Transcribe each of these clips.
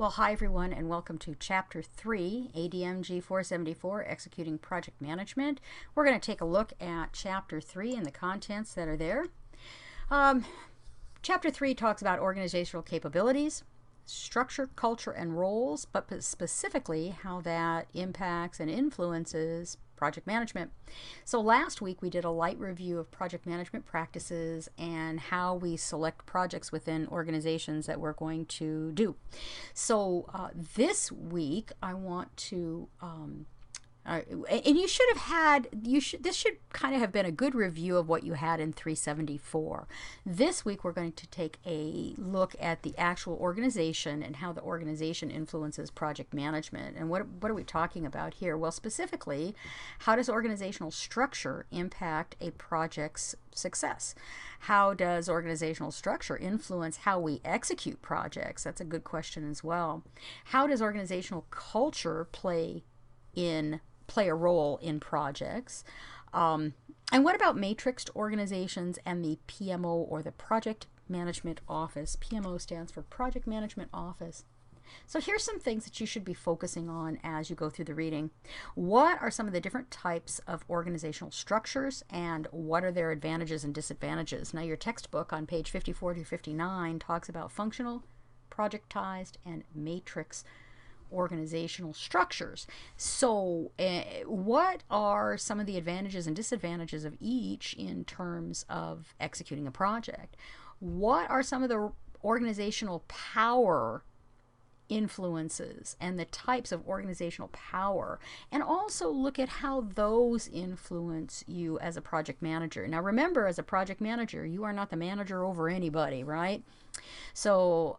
Well, hi everyone, and welcome to Chapter 3, ADMG 474, Executing Project Management. We're going to take a look at Chapter 3 and the contents that are there. Chapter 3 talks about organizational capabilities, structure, culture, and roles, but specifically how that impacts and influences project management. So last week we did a light review of project management practices and how we select projects within organizations that we're going to do. So this week I want to and you should have had, this should kind of have been a good review of what you had in 374. This week we're going to take a look at the actual organization and how the organization influences project management. And what are we talking about here? Well, specifically, how does organizational structure impact a project's success? How does organizational structure influence how we execute projects? That's a good question as well. How does organizational culture play a role in projects? And what about matrixed organizations and the PMO, or the Project Management Office? PMO stands for Project Management Office. So here's some things that you should be focusing on as you go through the reading. What are some of the different types of organizational structures, and what are their advantages and disadvantages? Now, your textbook on page 54 to 59 talks about functional, projectized, and matrix organizational structures. So what are some of the advantages and disadvantages of each in terms of executing a project? What are some of the organizational power influences and the types of organizational power, and also look at how those influence you as a project manager. Now remember, as a project manager, you are not the manager over anybody, right? So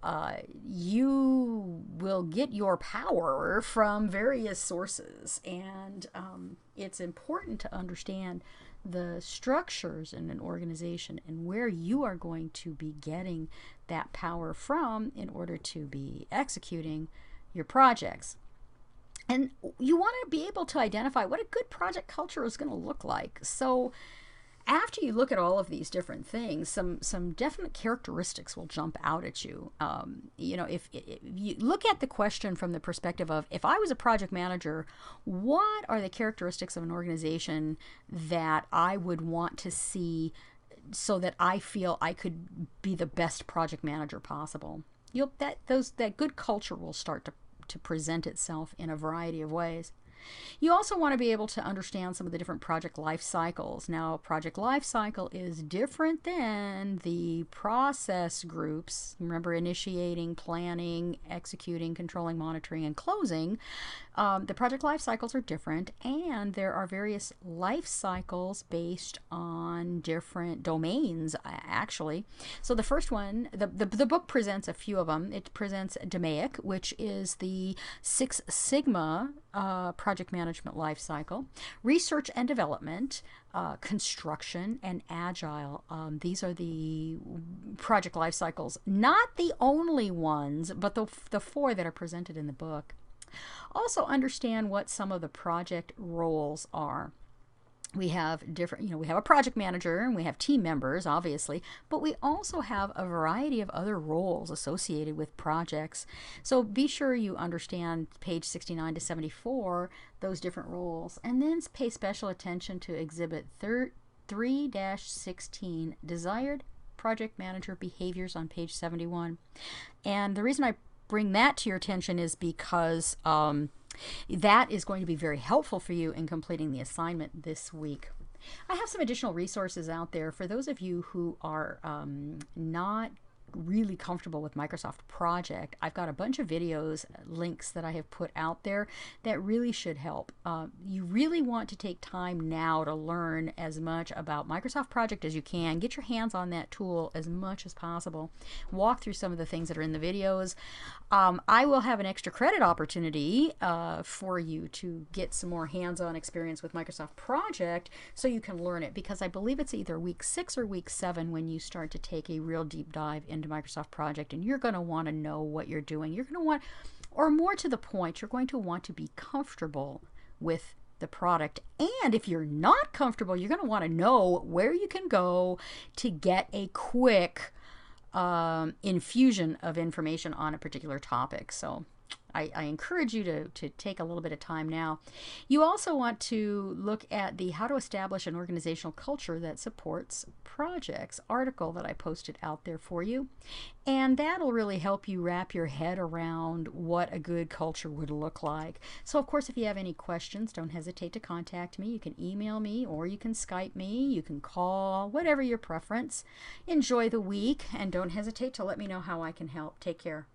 you will get your power from various sources, and it's important to understand the structures in an organization and where you are going to be getting that power from in order to be executing your projects. And you want to be able to identify what a good project culture is going to look like. So after you look at all of these different things, some definite characteristics will jump out at you. If you look at the question from the perspective of, if I was a project manager, what are the characteristics of an organization that I would want to see so that I feel I could be the best project manager possible? That good culture will start to present itself in a variety of ways. You also want to be able to understand some of the different project life cycles. Now, project life cycle is different than the process groups. Remember, initiating, planning, executing, controlling, monitoring, and closing. The project life cycles are different, and there are various life cycles based on different domains, actually. So the first one, the book presents a few of them. It presents DMAIC, which is the Six Sigma project management life cycle, research and development, construction, and agile. These are the project life cycles, not the only ones, but the four that are presented in the book. Also understand what some of the project roles are. We have different, we have a project manager and we have team members, obviously, but we also have a variety of other roles associated with projects. So be sure you understand page 69 to 74, those different roles, and then pay special attention to exhibit 3-16, desired project manager behaviors, on page 71. And the reason I bring that to your attention is because that is going to be very helpful for you in completing the assignment this week. I have some additional resources out there for those of you who are not really comfortable with Microsoft Project. I've got a bunch of videos, links that I have put out there that really should help. You really want to take time now to learn as much about Microsoft Project as you can. Get your hands on that tool as much as possible. Walk through some of the things that are in the videos. I will have an extra credit opportunity for you to get some more hands-on experience with Microsoft Project so you can learn it, because I believe it's either week 6 or week 7 when you start to take a real deep dive into Microsoft Project, and you're going to want to know what you're doing. You're going to want, or more to the point, you're going to want to be comfortable with the product. And if you're not comfortable, you're going to want to know where you can go to get a quick infusion of information on a particular topic. So I encourage you to take a little bit of time now. You also want to look at the How to Establish an Organizational Culture That Supports Projects article that I posted out there for you. And that'll really help you wrap your head around what a good culture would look like. So, of course, if you have any questions, don't hesitate to contact me. You can email me or you can Skype me. You can call, whatever your preference. Enjoy the week and don't hesitate to let me know how I can help. Take care.